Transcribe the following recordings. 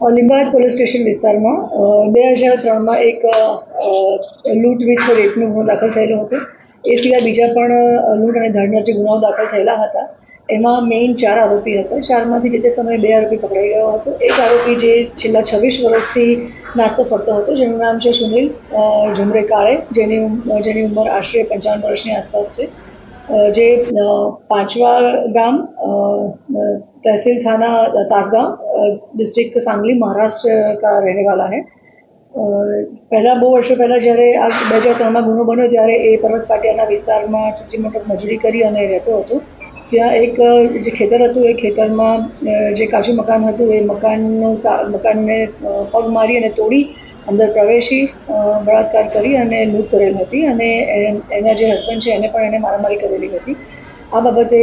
લીંબાયત police station વિસ્તારમાં 2003માં એક લૂંટ વિથ રેપનો ગુનો દાખલ થયેલો હતો. એ સિવાય બીજા પણ લૂંટ અને ધડના જે ગુનાઓ દાખલ થયેલા હતા એમાં મેઇન 4 આરોપી હતા. 4માંથી જે તે સમયે 2 આરોપી પકડાઈ ગયો હતો. એક આરોપી જે છેલ્લા 26 વર્ષથી નાસ્તો ફરતો હતો, જેનું નામ છે સુનિલ ઝુમરે કાળે, જેની ઉંમર આશરે 55 વર્ષની આસપાસ છે, જે પાંचवा गांव तहसील थाना तासगांव डिस्ट्रिक्ट सांगली महाराष्ट्र का रहने वाला है. पहला 2 वर्षों पहला જ્યારે આ 2003માં ગુનો બન્યો ત્યારે એ પર્વત પાટિયાના વિસ્તારમાં છોટી મોટી મજૂરી કરી અને રહેતો હતો. ત્યાં એક જે ખેતર હતું એ ખેતરમાં જે કાચું મકાન હતું એ મકાનને પગ મારી અને તોડી અંદર પ્રવેશી બળાત્કાર કરી અને લૂંટ કરેલ હતી અને એના જે હસબન્ડ છે એને પણ એને મારામારી કરેલી હતી. આ બાબતે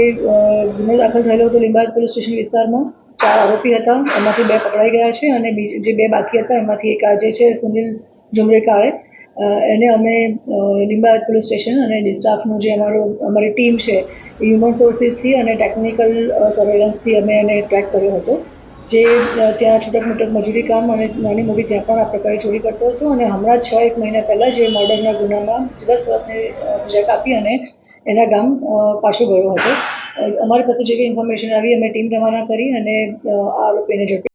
ગુનો દાખલ થયેલો હતો લીંબાયત પોલીસ સ્ટેશન વિસ્તારમાં. 4 આરોપી હતા, એમાંથી 2 પકડાઈ ગયા છે અને જે 2 બાકી હતા એમાંથી એક આજે છે સુનિલ ઝુમરે કાળે, એને અમે લીંબાયત પોલીસ સ્ટેશન અને સ્ટાફનું જે અમારી ટીમ છે એ હ્યુમન સોર્સિસથી અને ટેકનિકલ સર્વેલન્સથી અમે એને ટ્રેક કર્યો હતો. જે ત્યાં છૂટક મૂટક મજૂરી કામ અને નાની મોટી ત્યાં પણ આ પ્રકારે ચોરી કરતો હતો અને હમણાં 6-1 મહિના પહેલાં જે મર્ડરના ગુનામાં 10 વર્ષની સજા કાપી અને એના ગામ પાછો ગયો હતો. અમારી પાસે જેવી ઇન્ફોર્મેશન આવી અમે ટીમ રવાના કરી અને આ આરોપીને ઝડપી